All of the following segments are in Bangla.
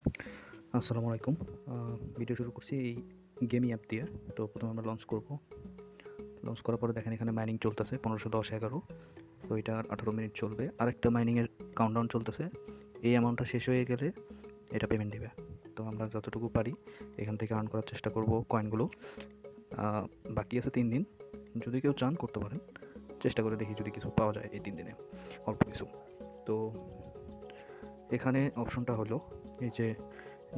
আসসালামু আলাইকুম। ভিডিও শুরু করছি এই গেমিং অ্যাপ দিয়ে। তো প্রথমে আমরা লঞ্চ করব। লঞ্চ করার পরে দেখেন এখানে মাইনিং চলতেছে 1510-11। তো এটা আর 18 মিনিট চলবে। আরেকটা মাইনিংয়ের কাউন্টডাউন চলতেছে। এই অ্যামাউন্টটা শেষ হয়ে গেলে এটা পেমেন্ট দিবে। তো আমরা যতটুকু পারি এখান থেকে আর্ন করার চেষ্টা করব কয়েনগুলো। বাকি আছে 3 দিন। যদি কেউ চান করতে পারেন। চেষ্টা করে দেখি যদি কিছু পাওয়া যায় এই 3 দিনে, অল্প কিছু। তো এখানে অপশনটা হলো এই যে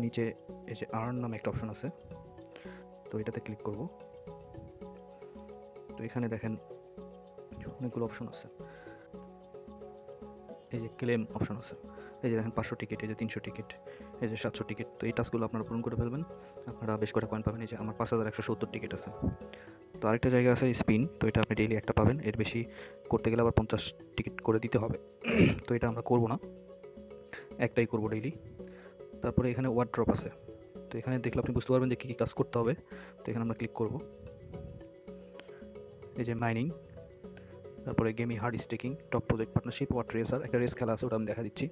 নিচে এই যে আর্ন নামে একটা অপশন আছে। তো এটাতে ক্লিক করব। তো এখানে দেখেন অনেকগুলো অপশন আছে। এই যে ক্লেম অপশন আছে। এই যে দেখেন 500 টিকিট, এই যে 300 টিকিট, এই যে 700 টিকিট। তো এই টাস্কগুলো আপনারা পূরণ করে ফেলবেন, আপনারা বেশ কটা কয়েন পাবেন। এই যে আমার 5170 টিকিট আছে। তো আরেকটা জায়গা আছে স্পিন। তো এটা আপনি ডেইলি একটা পাবেন, এর বেশি করতে গেলে আবার 50 টিকিট করে দিতে হবে। তো এটা আমরা করব না, একটাই করব ডেইলি। তারপরে এখানে ওয়ার্ড ড্রপ আছে। তো এখানে দেখলে আপনি বুঝতে পারবেন যে কী কী কাজ করতে হবে। তো এখানে আমরা ক্লিক করব। এই যে মাইনিং, তারপরে GameFi hard staking, top project partnership, Watt Racer, একটা রেস খেলা আছে ওটা আমি দেখা দিচ্ছি।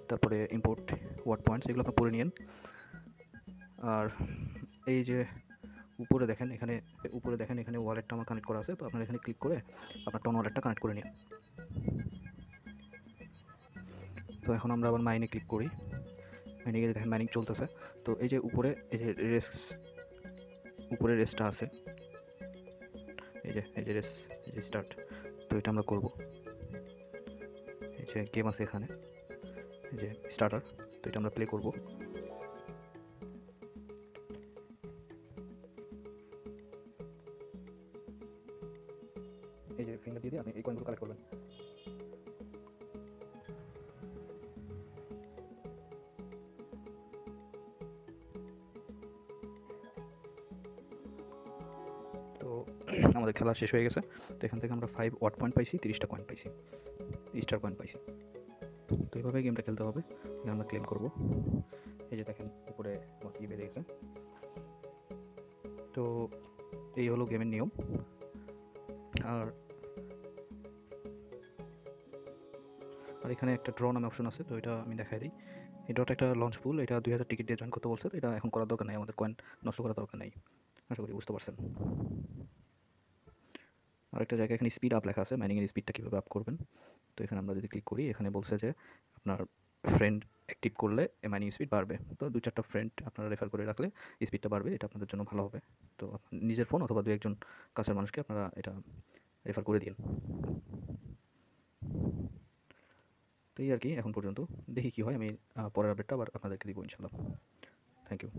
তারপরে ইম্পোর্ট ওয়াট পয়েন্টস, এগুলো আপনার পড়ে নিন। আর এই যে উপরে দেখেন এখানে ওয়ালেটটা আমার কানেক্ট করা আছে। তো আপনার এখানে ক্লিক করে আপনার টন ওয়ালেটটা কানেক্ট করে নিন। তো এখন আমরা আবার মাইনে ক্লিক করি। মাইনিংয়ে দেখেন মাইনিং চলতেছে। তো এই যে উপরে এই যে রেসটা আছে, এই যে রেস, এই যে স্টার্ট। তো এটা আমরা করব। এই যে গেম আছে এখানে, এই যে স্টার্টার। তো এটা আমরা প্লে করব। এই যে ফিঙ্গার দিয়ে আপনি এই কয়েনগুলো কালেক্ট করবেন। তো আমাদের খেলা শেষ হয়ে গেছে। তো এখান থেকে আমরা 5 ওয়াট পয়েন্ট পাইছি, 30টা কয়েন পাইছি, স্টার কয়েন পাইছি। তো এইভাবে গেমটা খেলতে হবে। এখানে আমরা ক্লেম করব। এই যে দেখেন উপরে আমার কি বেড়ে গেছে। তো এই হলো গেমের নিয়ম। আর আর এখানে একটা ড্র নামে অপশন আছে। তো এটা আমি দেখাই দিই। এই ড্রটা একটা লঞ্চ পুল, এটা 2000 টিকিট দিয়ে জয়েন করতে বলছে। তো এটা এখন করার দরকার নেই, আমাদের কয়েন নষ্ট করার দরকার নেই। আশা করি বুঝতে পারছেন। আরেকটা জায়গায় এখানে স্পিড আপ লেখা আছে, মাইনিংয়ের স্পিডটা কীভাবে আপ করবেন। তো এখানে আমরা যদি ক্লিক করি, এখানে বলছে যে আপনার ফ্রেন্ড অ্যাক্টিভ করলে মাইনিং স্পিড বাড়বে। তো 2-4টা ফ্রেন্ড আপনারা রেফার করে রাখলে স্পিডটা বাড়বে, এটা আপনাদের জন্য ভালো হবে। তো নিজের ফোন অথবা 2-1 জন কাছের মানুষকে আপনারা এটা রেফার করে দিন। তো এই আর কি এখন পর্যন্ত। দেখি কী হয়, আমি পরের আপডেটটা আবার আপনাদেরকে দিব ইনশাল্লাহ। Thank you.